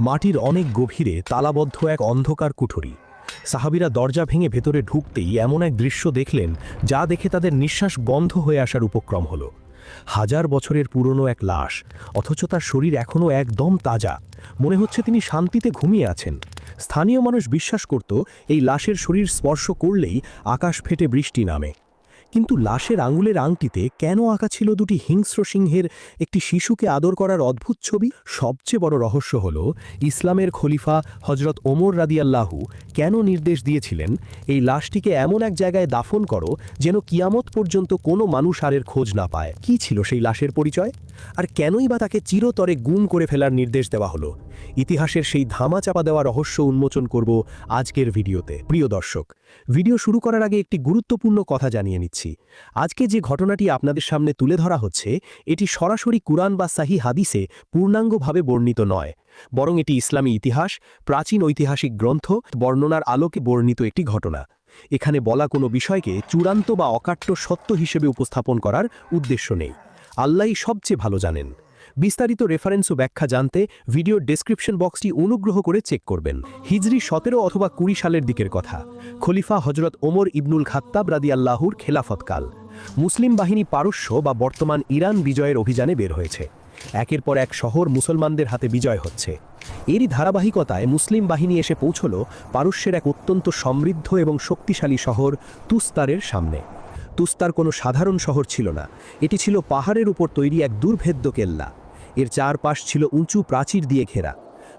মাটির অনেক গভীরে তালাবদ্ধ এক অন্ধকার কুঠরি। সাহাবীরা দরজা ভেঙে ভেতরে ঢুকতেই এমন এক দৃশ্য দেখলেন যা দেখে তাদের নিঃশ্বাস বন্ধ হয়ে আসার উপক্রম হলো। হাজার বছরের পুরনো এক লাশ, অথচ তার শরীর এখনও একদম তাজা। মনে হচ্ছে তিনি শান্তিতে ঘুমিয়ে আছেন। স্থানীয় মানুষ বিশ্বাস করত এই লাশের শরীর স্পর্শ করলেই আকাশ ফেটে বৃষ্টি নামে। কিন্তু লাশের আঙুলের আংটিতে কেন আঁকা ছিল দুটি হিংস্র সিংহের একটি শিশুকে আদর করার অদ্ভুত ছবি? সবচেয়ে বড় রহস্য হল ইসলামের খলিফা হজরত ওমর রাদিয়াল্লাহু কেন নির্দেশ দিয়েছিলেন এই লাশটিকে এমন এক জায়গায় দাফন করো যেন কিয়ামত পর্যন্ত কোনো মানুষ আর এর খোঁজ না পায়। কি ছিল সেই লাশের পরিচয়, আর কেনই বা তাকে চিরতরে গুম করে ফেলার নির্দেশ দেওয়া হলো? ইতিহাসের সেই ধামাচাপা দেওয়া রহস্য উন্মোচন করব আজকের ভিডিওতে। প্রিয় দর্শক, ভিডিও শুরু করার আগে একটি গুরুত্বপূর্ণ কথা জানিয়ে নিচ্ছি। আজকে যে ঘটনাটি আপনাদের সামনে তুলে ধরা হচ্ছে এটি সরাসরি কুরআন বা সাহি হাদিসে পূর্ণাঙ্গভাবে বর্ণিত নয়, বরং এটি ইসলামী ইতিহাস, প্রাচীন ঐতিহাসিক গ্রন্থ বর্ণনার আলোকে বর্ণিত একটি ঘটনা। এখানে বলা কোনো বিষয়কে চূড়ান্ত বা অকাট্য সত্য হিসেবে উপস্থাপন করার উদ্দেশ্য নেই। আল্লাহই সবচেয়ে ভালো জানেন। বিস্তারিত রেফারেন্স ও ব্যাখ্যা জানতে ভিডিওর ডেসক্রিপশন বক্সটি অনুগ্রহ করে চেক করবেন। হিজরি 17 অথবা 20 সালের দিকের কথা। খলিফা হজরত ওমর ইবনুল খাত্তাব রাদিয়াল্লাহুর খেলাফতকাল। মুসলিম বাহিনী পারস্য বা বর্তমান ইরান বিজয়ের অভিযানে বের হয়েছে। একের পর এক শহর মুসলমানদের হাতে বিজয় হচ্ছে। এরই ধারাবাহিকতায় মুসলিম বাহিনী এসে পৌঁছল পারস্যের এক অত্যন্ত সমৃদ্ধ এবং শক্তিশালী শহর তুস্তারের সামনে। তুস্তার কোনো সাধারণ শহর ছিল না, এটি ছিল পাহাড়ের উপর তৈরি এক দুর্ভেদ্য কেল্লা। এর চারপাশ ছিল উঁচু প্রাচীর দিয়ে ঘেরা।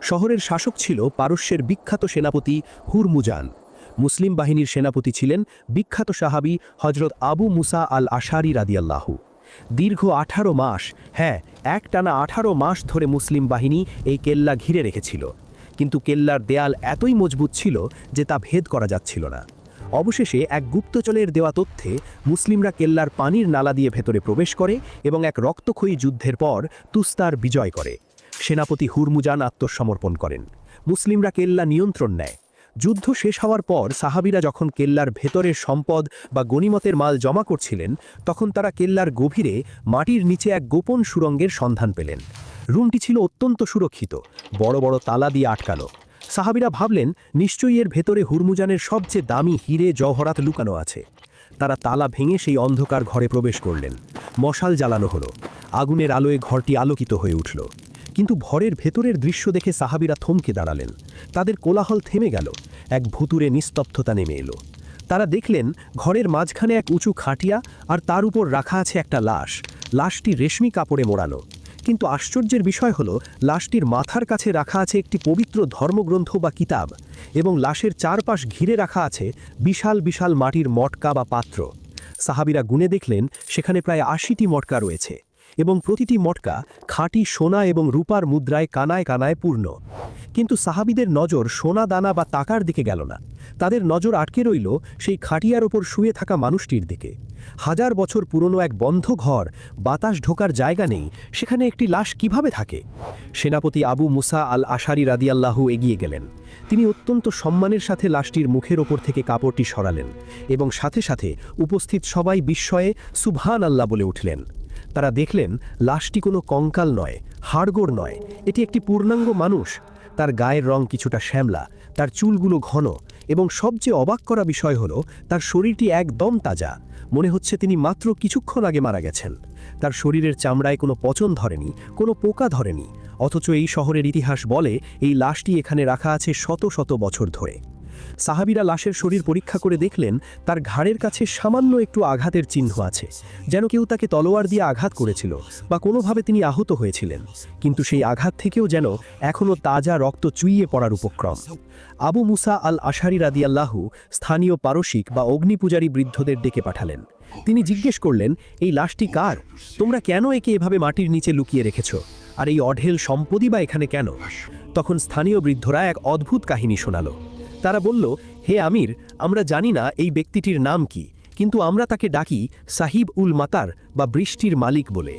শহরের শাসক ছিল পারস্যের বিখ্যাত সেনাপতি হুরমুজান। মুসলিম বাহিনীর সেনাপতি ছিলেন বিখ্যাত সাহাবী হজরত আবু মুসা আল আশারি রাদিয়াল্লাহু। দীর্ঘ 18 মাস, হ্যাঁ একটানা 18 মাস ধরে মুসলিম বাহিনী এই কেল্লা ঘিরে রেখেছিল। কিন্তু কেল্লার দেয়াল এতই মজবুত ছিল যে তা ভেদ করা যাচ্ছিল না। অবশেষে এক গুপ্তচরের দেওয়া তথ্যে মুসলিমরা কেল্লার পানির নালা দিয়ে ভেতরে প্রবেশ করে এবং এক রক্তক্ষয়ী যুদ্ধের পর তুস্তার বিজয় করে। সেনাপতি হুরমুজান আত্মসমর্পণ করেন। মুসলিমরা কেল্লা নিয়ন্ত্রণ নেয়। যুদ্ধ শেষ হওয়ার পর সাহাবীরা যখন কেল্লার ভেতরের সম্পদ বা গনিমতের মাল জমা করছিলেন, তখন তারা কেল্লার গভীরে মাটির নিচে এক গোপন সুড়ঙ্গের সন্ধান পেলেন। রুমটি ছিল অত্যন্ত সুরক্ষিত, বড় বড় তালা দিয়ে আটকানো। সাহাবীরা ভাবলেন নিশ্চয়ই এর ভেতরে হুরমুজানের সবচেয়ে দামি হিরে জওহরাত লুকানো আছে। তারা তালা ভেঙে সেই অন্ধকার ঘরে প্রবেশ করলেন। মশাল জ্বালানো হলো। আগুনের আলোয় ঘরটি আলোকিত হয়ে উঠল। কিন্তু ঘরের ভেতরের দৃশ্য দেখে সাহাবীরা থমকে দাঁড়ালেন। তাদের কোলাহল থেমে গেল। এক ভুতুরে নিস্তব্ধতা নেমে এলো। তারা দেখলেন ঘরের মাঝখানে এক উঁচু খাটিয়া, আর তার উপর রাখা আছে একটা লাশ। লাশটি রেশমি কাপড়ে মোড়ানো। কিন্তু আশ্চর্যের বিষয় হলো লাশটির মাথার কাছে রাখা আছে একটি পবিত্র ধর্মগ্রন্থ বা কিতাব, এবং লাশের চারপাশ ঘিরে রাখা আছে বিশাল বিশাল মাটির মটকা বা পাত্র। সাহাবীরা গুনে দেখলেন সেখানে প্রায় 80টি মটকা রয়েছে, এবং প্রতিটি মটকা খাঁটি সোনা এবং রূপার মুদ্রায় কানায় কানায় পূর্ণ। কিন্তু সাহাবীদের নজর সোনা দানা বা টাকার দিকে গেল না। তাদের নজর আটকে রইল সেই খাটিয়ার ওপর শুয়ে থাকা মানুষটির দিকে। হাজার বছর পুরনো এক বন্ধ ঘর, বাতাস ঢোকার জায়গা নেই, সেখানে একটি লাশ কিভাবে থাকে? সেনাপতি আবু মুসা আল আশারি রাদিয়াল্লাহু এগিয়ে গেলেন। তিনি অত্যন্ত সম্মানের সাথে লাশটির মুখের ওপর থেকে কাপড়টি সরালেন, এবং সাথে সাথে উপস্থিত সবাই বিস্ময়ে সুবহান আল্লাহ বলে উঠলেন। তারা দেখলেন লাশটি কোনো কঙ্কাল নয়, হাড়গোড় নয়, এটি একটি পূর্ণাঙ্গ মানুষ। তার গায়ের রং কিছুটা শ্যামলা, তার চুলগুলো ঘন, এবং সবচেয়ে অবাক করা বিষয় হলো তার শরীরটি একদম তাজা। মনে হচ্ছে তিনি মাত্র কিছুক্ষণ আগে মারা গেছেন। তার শরীরের চামড়ায় কোনো পচন ধরেনি, কোনো পোকা ধরেনি। অথচ এই শহরের ইতিহাস বলে এই লাশটি এখানে রাখা আছে শত শত বছর ধরে। সাহাবীরা লাশের শরীর পরীক্ষা করে দেখলেন তার ঘাড়ের কাছে সামান্য একটু আঘাতের চিহ্ন আছে, যেন কেউ তাকে তলোয়ার দিয়ে আঘাত করেছিল বা কোনোভাবে তিনি আহত হয়েছিলেন। কিন্তু সেই আঘাত থেকেও যেন এখনও তাজা রক্ত চুইয়ে পড়ার উপক্রম। আবু মুসা আল আশারি রাদিয়াল্লাহু স্থানীয় পারসিক বা অগ্নিপূজারী বৃদ্ধদের ডেকে পাঠালেন। তিনি জিজ্ঞেস করলেন, এই লাশটি কার? তোমরা কেন একে এভাবে মাটির নিচে লুকিয়ে রেখেছ? আর এই অঢেল সম্পদই বা এখানে কেন? তখন স্থানীয় বৃদ্ধরা এক অদ্ভুত কাহিনী শোনালো। তারা বলল, হে আমির, আমরা জানি না এই ব্যক্তিটির নাম কি, কিন্তু আমরা তাকে ডাকি সাহিব উল মাতার বা বৃষ্টির মালিক বলে।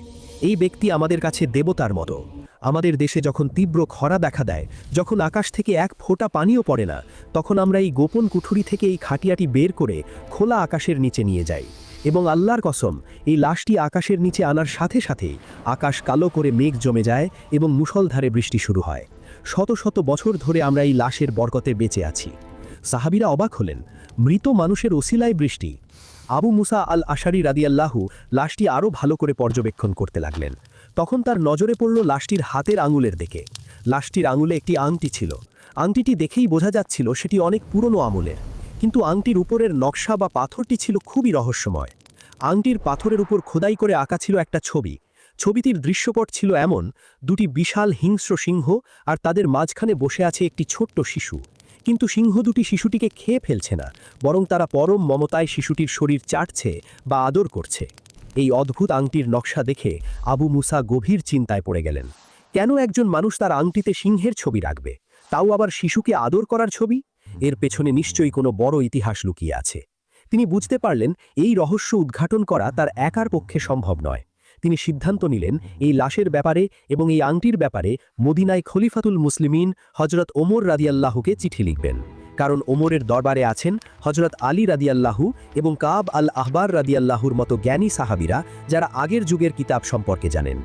এই ব্যক্তি আমাদের কাছে দেবতার মতো। আমাদের দেশে যখন তীব্র খরা দেখা দেয়, যখন আকাশ থেকে এক ফোঁটা পানিও পড়ে না, তখন আমরা এই গোপন কুঠুরি থেকে এই খাটিয়াটি বের করে খোলা আকাশের নিচে নিয়ে যাই, এবং আল্লাহর কসম, এই লাশটি আকাশের নিচে আনার সাথে সাথে আকাশ কালো করে মেঘ জমে যায় এবং মুষলধারে বৃষ্টি শুরু হয়। শত শত বছর ধরে আমরা এই লাশের বরকতে বেঁচে আছি। সাহাবীরা অবাক হলেন, মৃত মানুষের ওসিলায় বৃষ্টি। আবু মুসা আল আশারি রাদিয়াল্লাহু লাশটি আরও ভালো করে পর্যবেক্ষণ করতে লাগলেন। তখন তার নজরে পড়ল লাশটির হাতের আঙুলের দিকে। লাশটির আঙুলে একটি আংটি ছিল। আংটিটি দেখেই বোঝা যাচ্ছিল সেটি অনেক পুরনো আমলের, কিন্তু আংটির উপরের নকশা বা পাথরটি ছিল খুবই রহস্যময়। আংটির পাথরের উপর খোদাই করে আঁকা ছিল একটা ছবি। ছবিটির দৃশ্যপট ছিল এমন, দুটি বিশাল হিংস্র সিংহ আর তাদের মাঝখানে বসে আছে একটি ছোট্ট শিশু। কিন্তু সিংহ দুটি শিশুটিকে খেয়ে ফেলছে না, বরং তারা পরম মমতায় শিশুটির শরীর চাটছে বা আদর করছে। এই অদ্ভুত আংটির নকশা দেখে আবু মুসা গভীর চিন্তায় পড়ে গেলেন। কেন একজন মানুষ তার আংটিতে সিংহের ছবি রাখবে, তাও আবার শিশুকে আদর করার ছবি? এর পেছনে নিশ্চয়ই কোনো বড় ইতিহাস লুকিয়ে আছে। তিনি বুঝতে পারলেন এই রহস্য উদ্ঘাটন করা তার একার পক্ষে সম্ভব নয়। তিনি সিদ্ধান্ত নিলেন এই লাশের ব্যাপারে এবং এই আংটির ব্যাপারে মদিনায় খলিফাতুল মুসলিমিন হজরত ওমর রাদিয়াল্লাহুকে চিঠি লিখবেন। কারণ ওমরের দরবারে আছেন হজরত আলী রাদিয়াল্লাহু এবং কাব আল আহবার রাদিয়াল্লাহুর মতো জ্ঞানী সাহাবীরা, যারা আগের যুগের কিতাব সম্পর্কে জানেন।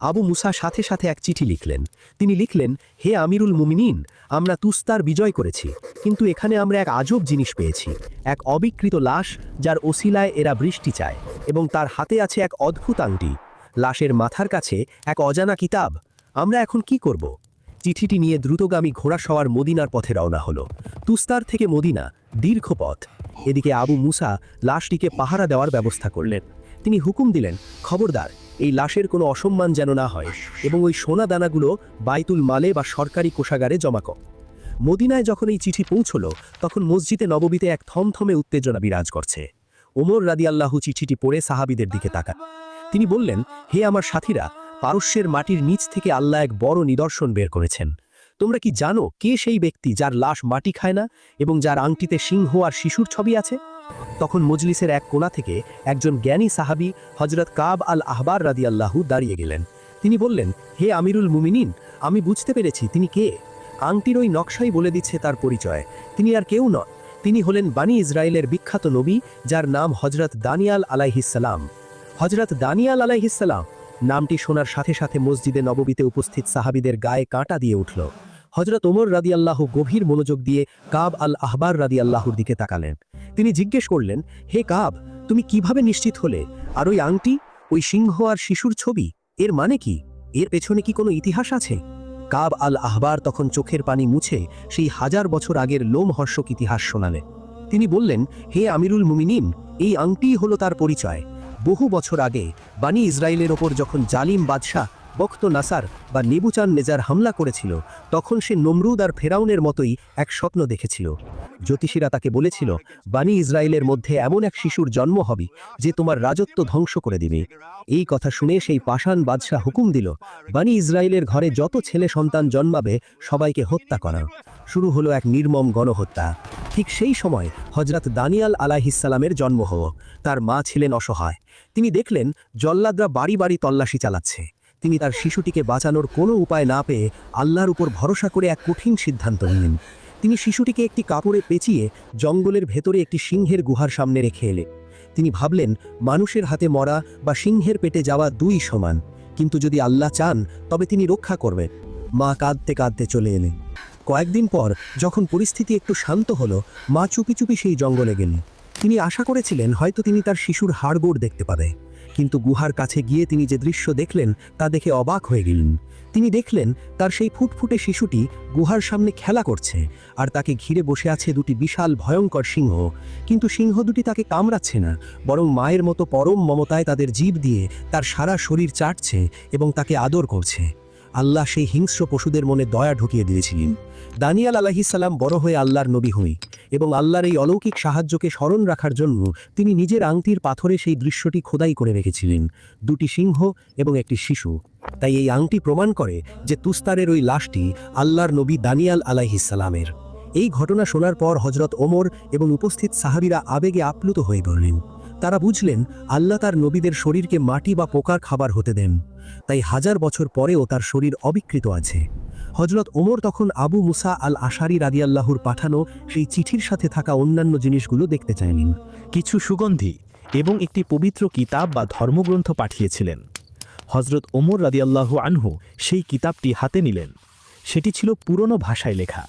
আবু মুসা সাথে সাথে এক চিঠি লিখলেন। তিনি লিখলেন, হে আমিরুল মুমিনিন, আমরা তুস্তার বিজয় করেছি, কিন্তু এখানে আমরা এক আজব জিনিস পেয়েছি, এক অবিকৃত লাশ যার ওসিলায় এরা বৃষ্টি চায়, এবং তার হাতে আছে এক অদ্ভুত আংটি। লাশের মাথার কাছে এক অজানা কিতাব। আমরা এখন কি করব? চিঠিটি নিয়ে দ্রুতগামী ঘোড়াসওয়ার মদিনার পথে রওনা হলো। তুস্তার থেকে মদিনা দীর্ঘ পথ। এদিকে আবু মুসা লাশটিকে পাহারা দেওয়ার ব্যবস্থা করলেন। তিনি হুকুম দিলেন, খবরদার, এই লাশের কোনো অসম্মান যেন না হয়, এবং ওই সোনা দানাগুলো বাইতুল মালে বা সরকারি কোষাগারে জমা কর। মদিনায় যখন এই চিঠি পৌঁছল, তখন মসজিদে নববীতে এক থমথমে উত্তেজনা বিরাজ করছে। ওমর রাদিয়াল্লাহু চিঠিটি পড়ে সাহাবীদের দিকে তাকান। তিনি বললেন, হে আমার সাথীরা, পারস্যের মাটির নিচ থেকে আল্লাহ এক বড় নিদর্শন বের করেছেন। তোমরা কি জানো কে সেই ব্যক্তি যার লাশ মাটি খায় না এবং যার আংটিতে সিংহ আর শিশুর ছবি আছে? তখন মজলিসের এক কোণা থেকে একজন জ্ঞানী সাহাবী হজরত কাব আল আহবার রাদিয়াল্লাহু দাঁড়িয়ে গেলেন। তিনি বললেন, হে আমিরুল মুমিনিন, আমি বুঝতে পেরেছি তিনি কে। আংটির ওই নকশাই বলে দিচ্ছে তার পরিচয়। তিনি আর কেউ নন, তিনি হলেন বানি ইসরায়েলের বিখ্যাত নবী, যার নাম হজরত দানিয়াল আলাইহিসসালাম। হজরত দানিয়াল আলাইহিসসালাম নামটি শোনার সাথে সাথে মসজিদে নববীতে উপস্থিত সাহাবীদের গায়ে কাঁটা দিয়ে উঠল। হজরত ওমর রাদিয়াল্লাহু গভীর মনোযোগ দিয়ে কাব আল আহবার রাদিয়াল্লাহুর দিকে তাকালেন। তিনি জিজ্ঞেস করলেন, হে কাব, তুমি কিভাবে নিশ্চিত হলে? আর ওই আংটি, ওই সিংহ আর শিশুর ছবি, এর মানে কি? এর পেছনে কি কোনো ইতিহাস আছে? কাব আল আহবার তখন চোখের পানি মুছে সেই 1000 বছর আগের লোমহর্ষক ইতিহাস শোনালেন। তিনি বললেন, হে আমিরুল মুমিনিন, এই আংটিই হলো তার পরিচয়। বহু বছর আগে বানি ইসরায়েলের ওপর যখন জালিম বাদশাহ বখত নাসার বা নেবুচান নেজার হামলা করেছিল, তখন সে নমরুদ আর ফেরাউনের মতোই এক স্বপ্ন দেখেছিল। জ্যোতিষীরা তাকে বলেছিল, বানি ইসরায়েলের মধ্যে এমন এক শিশুর জন্ম হবে যে তোমার রাজত্ব ধ্বংস করে দিবে। এই কথা শুনে সেই পাষাণ বাদশাহ হুকুম দিল, বানি ইসরায়েলের ঘরে যত ছেলে সন্তান জন্মাবে সবাইকে হত্যা করা। শুরু হলো এক নির্মম গণহত্যা। ঠিক সেই সময় হজরত দানিয়াল আলাইহিসসালামের জন্ম হলো। তার মা ছিলেন অসহায়। তিনি দেখলেন জল্লাদরা বাড়ি বাড়ি তল্লাশি চালাচ্ছে। তিনি তার শিশুটিকে বাঁচানোর কোনো উপায় না পেয়ে আল্লাহর উপর ভরসা করে এক কঠিন সিদ্ধান্ত নিলেন। তিনি শিশুটিকে একটি কাপড়ে পেঁচিয়ে জঙ্গলের ভেতরে একটি সিংহের গুহার সামনে রেখে এলেন। তিনি ভাবলেন, মানুষের হাতে মরা বা সিংহের পেটে যাওয়া দুই সমান, কিন্তু যদি আল্লাহ চান তবে তিনি রক্ষা করবেন। মা কাঁদতে কাঁদতে চলে এলেন। কয়েকদিন পর যখন পরিস্থিতি একটু শান্ত হলো, মা চুপি চুপি সেই জঙ্গলে গেলেন। তিনি আশা করেছিলেন হয়তো তিনি তার শিশুর হাড়গোড় দেখতে পাবে, কিন্তু গুহার কাছে গিয়ে তিনি যে দৃশ্য দেখলেন তা দেখে অবাক হয়ে গেলেন। তিনি দেখলেন তার সেই ফুটফুটে শিশুটি গুহার সামনে খেলা করছে, আর তাকে ঘিরে বসে আছে দুটি বিশাল ভয়ঙ্কর সিংহ। কিন্তু সিংহ দুটি তাকে কামড়াচ্ছে না, বরং মায়ের মতো পরম মমতায় তাদের জিভ দিয়ে তার সারা শরীর চাটছে এবং তাকে আদর করছে। আল্লাহ সেই হিংস্র পশুদের মনে দয়া ঢুকিয়ে দিয়েছিলেন। দানিয়াল আলাইহিসসালাম বড় হয়ে আল্লাহর নবী হই এবং আল্লাহর এই অলৌকিক সাহায্যকে স্মরণ রাখার জন্য তিনি নিজের আংটির পাথরে সেই দৃশ্যটি খোদাই করে রেখেছিলেন, দুটি সিংহ এবং একটি শিশু। তাই এই আংটি প্রমাণ করে যে তুস্তারের ওই লাশটি আল্লাহর নবী দানিয়াল আলাইহিসসালামের। এই ঘটনা শোনার পর হজরত ওমর এবং উপস্থিত সাহাবীরা আবেগে আপ্লুত হয়ে পড়লেন। তারা বুঝলেন আল্লাহ তার নবীদের শরীরকে মাটি বা পোকার খাবার হতে দেন, তাই 1000 বছর পরেও তার শরীর অবিকৃত আছে। হজরত ওমর তখন আবু মুসা আল আশারি রাদিয়াল্লাহুর পাঠানো সেই চিঠির সাথে থাকা অন্যান্য জিনিসগুলো দেখতে চাইলেন। কিছু সুগন্ধি এবং একটি পবিত্র কিতাব বা ধর্মগ্রন্থ পাঠিয়েছিলেন। হজরত ওমর রাদিয়াল্লাহু আনহু সেই কিতাবটি হাতে নিলেন। সেটি ছিল পুরনো ভাষায় লেখা।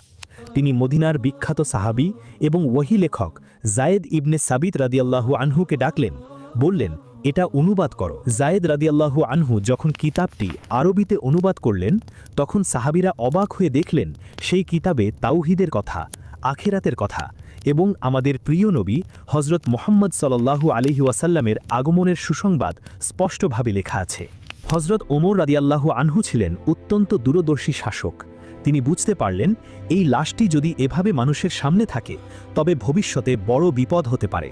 তিনি মদিনার বিখ্যাত সাহাবী এবং ওহী লেখক জায়েদ ইবনে সাবিত রাদিয়াল্লাহু আনহুকে ডাকলেন, বললেন, এটা অনুবাদ করো। জায়েদ রাদিয়াল্লাহু আনহু যখন কিতাবটি আরবিতে অনুবাদ করলেন, তখন সাহাবীরা অবাক হয়ে দেখলেন সেই কিতাবে তাওহীদের কথা, আখিরাতের কথা এবং আমাদের প্রিয় নবী হজরত মুহাম্মদ সাল্লাল্লাহু আলাইহি ওয়াসাল্লামের আগমনের সুসংবাদ স্পষ্টভাবে লেখা আছে। হজরত ওমর রাদিয়াল্লাহু আনহু ছিলেন অত্যন্ত দূরদর্শী শাসক। তিনি বুঝতে পারলেন এই লাশটি যদি এভাবে মানুষের সামনে থাকে তবে ভবিষ্যতে বড় বিপদ হতে পারে।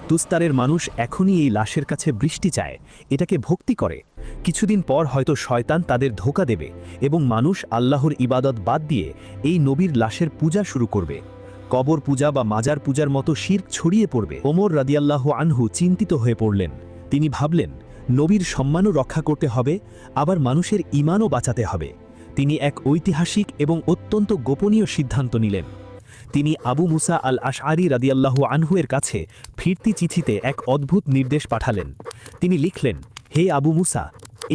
তুস্তারের মানুষ এখনই এই লাশের কাছে বৃষ্টি চায়, এটাকে ভক্তি করে। কিছুদিন পর হয়তো শয়তান তাদের ধোঁকা দেবে এবং মানুষ আল্লাহর ইবাদত বাদ দিয়ে এই নবীর লাশের পূজা শুরু করবে। কবর পূজা বা মাজার পূজার মতো শিরক ছড়িয়ে পড়বে। ওমর রাদিয়াল্লাহু আনহু চিন্তিত হয়ে পড়লেন। তিনি ভাবলেন, নবীর সম্মানও রক্ষা করতে হবে, আবার মানুষের ঈমানও বাঁচাতে হবে। তিনি এক ঐতিহাসিক এবং অত্যন্ত গোপনীয় সিদ্ধান্ত নিলেন। তিনি আবু মুসা আল আশআরী রাদিয়াল্লাহু আনহু এর কাছে ফিরতি চিঠিতে এক অদ্ভুত নির্দেশ পাঠালেন। তিনি লিখলেন, হে আবু মুসা,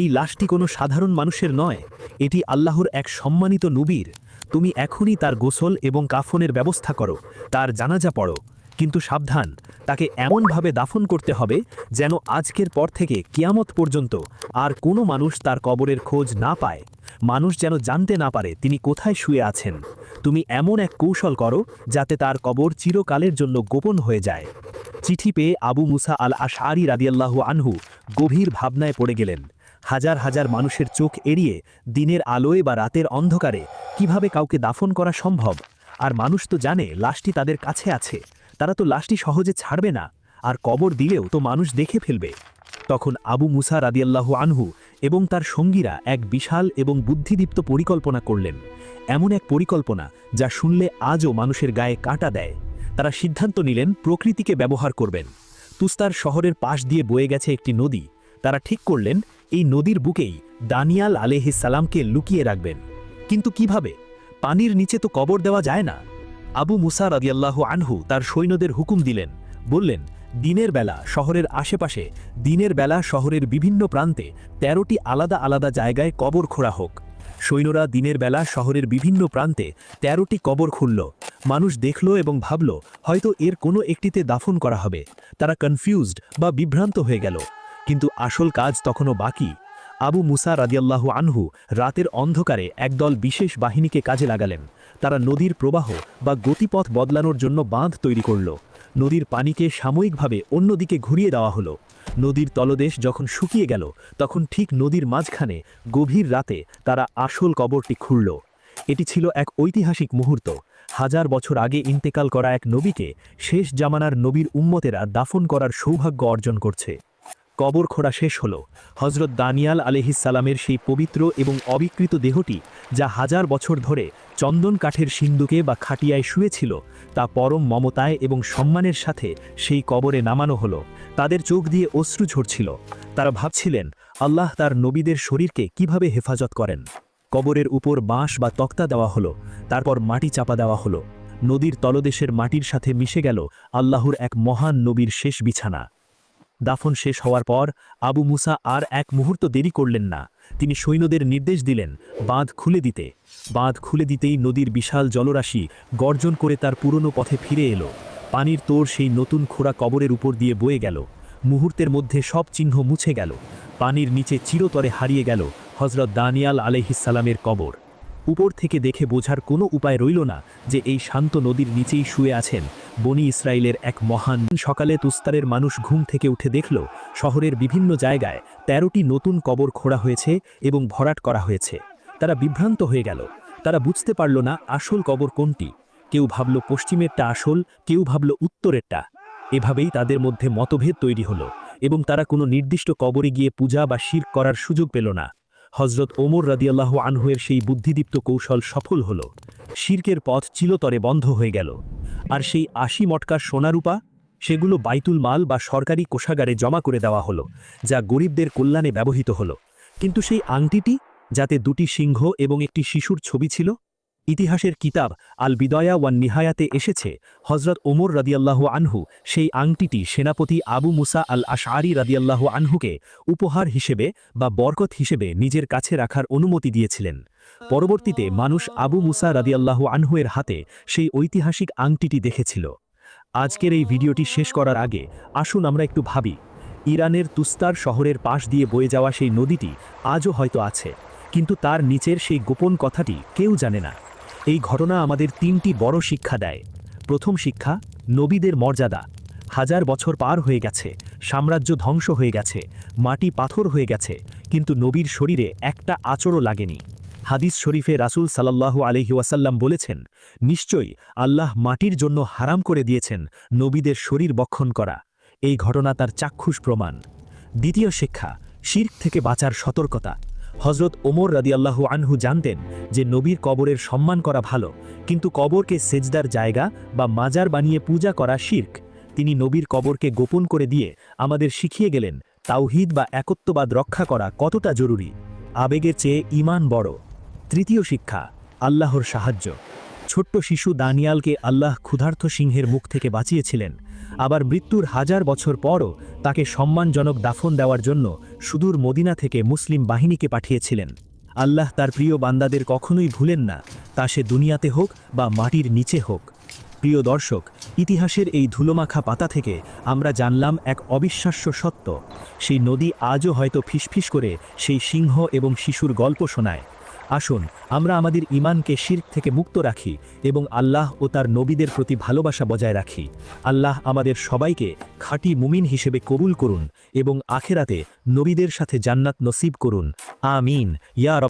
এই লাশটি কোনো সাধারণ মানুষের নয়, এটি আল্লাহর এক সম্মানিত নবীর। তুমি এখনই তার গোসল এবং কাফনের ব্যবস্থা করো, তার জানাজা পড়ো, কিন্তু সাবধান, তাকে এমনভাবে দাফন করতে হবে যেন আজকের পর থেকে কিয়ামত পর্যন্ত আর কোনো মানুষ তার কবরের খোঁজ না পায়। মানুষ যেন জানতে না পারে তিনি কোথায় শুয়ে আছেন। তুমি এমন এক কৌশল করো যাতে তার কবর চিরকালের জন্য গোপন হয়ে যায়। চিঠি পেয়ে আবু মুসা আল আশআরী রাদিয়াল্লাহু আনহু গভীর ভাবনায় পড়ে গেলেন। হাজার হাজার মানুষের চোখ এড়িয়ে দিনের আলোয় বা রাতের অন্ধকারে কিভাবে কাউকে দাফন করা সম্ভব? আর মানুষ তো জানে লাশটি তাদের কাছে আছে, তারা তো লাশটি সহজে ছাড়বে না, আর কবর দিলেও তো মানুষ দেখে ফেলবে। তখন আবু মুসা রাদিয়াল্লাহু আনহু এবং তার সঙ্গীরা এক বিশাল এবং বুদ্ধিদীপ্ত পরিকল্পনা করলেন। এমন এক পরিকল্পনা যা শুনলে আজও মানুষের গায়ে কাঁটা দেয়। তারা সিদ্ধান্ত নিলেন প্রকৃতিকে ব্যবহার করবেন। তুস্তার শহরের পাশ দিয়ে বয়ে গেছে একটি নদী। তারা ঠিক করলেন এই নদীর বুকেই দানিয়াল আলাইহিস সালামকে লুকিয়ে রাখবেন। কিন্তু কিভাবে? পানির নিচে তো কবর দেওয়া যায় না। আবু মুসা রাদিয়াল্লাহু আনহু তার সৈন্যদের হুকুম দিলেন, বললেন, দিনের বেলা শহরের আশেপাশে, দিনের বেলা শহরের বিভিন্ন প্রান্তে ১৩টি আলাদা আলাদা জায়গায় কবর খোঁড়া হোক। সৈন্যরা দিনের বেলা শহরের বিভিন্ন প্রান্তে ১৩টি কবর খুঁড়ল। মানুষ দেখল এবং ভাবল হয়তো এর কোনো একটিতে দাফন করা হবে। তারা কনফিউজড বা বিভ্রান্ত হয়ে গেল। কিন্তু আসল কাজ তখনও বাকি। আবু মুসা রাদিয়াল্লাহু আনহু রাতের অন্ধকারে একদল বিশেষ বাহিনীকে কাজে লাগালেন। তারা নদীর প্রবাহ বা গতিপথ বদলানোর জন্য বাঁধ তৈরি করল। নদীর পানিকে সাময়িকভাবে অন্যদিকে ঘুরিয়ে দেওয়া হলো। নদীর তলদেশ যখন শুকিয়ে গেল, তখন ঠিক নদীর মাঝখানে গভীর রাতে তারা আসল কবরটি খুঁড়ল। এটি ছিল এক ঐতিহাসিক মুহূর্ত। হাজার বছর আগে ইন্তেকাল করা এক নবীকে শেষ জামানার নবীর উম্মতেরা দাফন করার সৌভাগ্য অর্জন করছে। কবর খোঁড়া শেষ হল। হজরত দানিয়াল আলাইহিস সালামের সেই পবিত্র এবং অবিকৃত দেহটি, যা হাজার বছর ধরে চন্দন কাঠের সিন্দুকে বা খাটিয়ায় শুয়েছিল, তা পরম মমতায় এবং সম্মানের সাথে সেই কবরে নামানো হলো। তাদের চোখ দিয়ে অশ্রু ঝরছিল। তারা ভাবছিলেন আল্লাহ তার নবীদের শরীরকে কিভাবে হেফাজত করেন। কবরের উপর বাঁশ বা তক্তা দেওয়া হলো, তারপর মাটি চাপা দেওয়া হলো। নদীর তলদেশের মাটির সাথে মিশে গেল আল্লাহর এক মহান নবীর শেষ বিছানা। দাফন শেষ হওয়ার পর আবু মুসা আর এক মুহূর্ত দেরি করলেন না। তিনি সৈন্যদের নির্দেশ দিলেন বাঁধ খুলে দিতে। বাঁধ খুলে দিতেই নদীর বিশাল জলরাশি গর্জন করে তার পুরনো পথে ফিরে এলো। পানির তোড় সেই নতুন খোঁড়া কবরের উপর দিয়ে বয়ে গেল। মুহূর্তের মধ্যে সব চিহ্ন মুছে গেল। পানির নিচে চিরতরে হারিয়ে গেল হজরত দানিয়াল আলাইহিস সালামের কবর। উপর থেকে দেখে বোঝার কোনো উপায় রইল না যে এই শান্ত নদীর নিচেই শুয়ে আছেন বনি ইসরায়েলের এক মহান। সকালে তুস্তারের মানুষ ঘুম থেকে উঠে দেখল শহরের বিভিন্ন জায়গায় ১৩টি নতুন কবর খোঁড়া হয়েছে এবং ভরাট করা হয়েছে। তারা বিভ্রান্ত হয়ে গেল। তারা বুঝতে পারল না আসল কবর কোনটি। কেউ ভাবল পশ্চিমেরটা আসল, কেউ ভাবল উত্তরেরটা। এভাবেই তাদের মধ্যে মতভেদ তৈরি হলো এবং তারা কোনো নির্দিষ্ট কবরে গিয়ে পূজা বা শিরক করার সুযোগ পেল না। হজরত ওমর রাদিয়াল্লাহু আনহুয়ের সেই বুদ্ধিদীপ্ত কৌশল সফল হল। শিরকের পথ চিরতরে বন্ধ হয়ে গেল। আর সেই ৮০ মটকার সোনারূপা, সেগুলো বাইতুল মাল বা সরকারি কোষাগারে জমা করে দেওয়া হলো, যা গরিবদের কল্যাণে ব্যবহৃত হলো। কিন্তু সেই আংটিটি, যাতে দুটি সিংহ এবং একটি শিশুর ছবি ছিল, ইতিহাসের কিতাব আল বিদয়া ওয়ান নিহায়াতে এসেছে হজরত ওমর রাদিয়াল্লাহু আনহু সেই আংটিটি সেনাপতি আবু মুসা আল আশআরি রাদিয়াল্লাহু আনহুকে উপহার হিসেবে বা বরকত হিসেবে নিজের কাছে রাখার অনুমতি দিয়েছিলেন। পরবর্তীতে মানুষ আবু মুসা রাদিয়াল্লাহু আনহুয়ের হাতে সেই ঐতিহাসিক আংটিটি দেখেছিল। আজকের এই ভিডিওটি শেষ করার আগে আসুন আমরা একটু ভাবি, ইরানের তুস্তার শহরের পাশ দিয়ে বয়ে যাওয়া সেই নদীটি আজও হয়তো আছে, কিন্তু তার নিচের সেই গোপন কথাটি কেউ জানে না। এই ঘটনা আমাদের তিনটি বড় শিক্ষা দেয়। প্রথম শিক্ষা, নবীদের মর্যাদা। 1000 বছর পার হয়ে গেছে, সাম্রাজ্য ধ্বংস হয়ে গেছে, মাটি পাথর হয়ে গেছে, কিন্তু নবীর শরীরে একটা আঁচড়ও লাগেনি। হাদিস শরীফে রাসূল সাল্লাল্লাহু আলাইহি ওয়াসাল্লাম বলেছেন, নিশ্চয়ই আল্লাহ মাটির জন্য হারাম করে দিয়েছেন নবীদের শরীর বক্ষণ করা। এই ঘটনা তার চাক্ষুষ প্রমাণ। দ্বিতীয় শিক্ষা, শিরক থেকে বাঁচার সতর্কতা। হজরত ওমর রাদিয়াল্লাহু আনহু জানতেন যে নবীর কবরের সম্মান করা ভালো, কিন্তু কবরকে সেজদার জায়গা বা মাজার বানিয়ে পূজা করা শিরক। তিনি নবীর কবরকে গোপন করে দিয়ে আমাদের শিখিয়ে গেলেন তাওহীদ বা একত্ববাদ রক্ষা করা কতটা জরুরি। আবেগের চেয়ে ঈমান বড়। তৃতীয় শিক্ষা, আল্লাহর সাহায্য। ছোট্ট শিশু দানিয়ালকে আল্লাহ ক্ষুধার্ত সিংহের মুখ থেকে বাঁচিয়েছিলেন। আবার মৃত্যুর 1000 বছর পরও তাকে সম্মানজনক দাফন দেওয়ার জন্য সুদূর মদিনা থেকে মুসলিম বাহিনীকে পাঠিয়েছিলেন। আল্লাহ তার প্রিয় বান্দাদের কখনোই ভুলেন না, তা সে দুনিয়াতে হোক বা মাটির নিচে হোক। প্রিয় দর্শক, ইতিহাসের এই ধুলোমাখা পাতা থেকে আমরা জানলাম এক অবিশ্বাস্য সত্য। সেই নদী আজও হয়তো ফিসফিস করে সেই সিংহ এবং শিশুর গল্প শোনায়। আসুন আমরা আমাদের ঈমানকে শিরক থেকে মুক্ত রাখি এবং আল্লাহ ও তার নবীদের প্রতি ভালোবাসা বজায় রাখি। আল্লাহ আমাদের সবাইকে খাঁটি মুমিন হিসেবে কবুল করুন এবং আখেরাতে নবীদের সাথে জান্নাত নসিব করুন। আমিন ইয়া রব।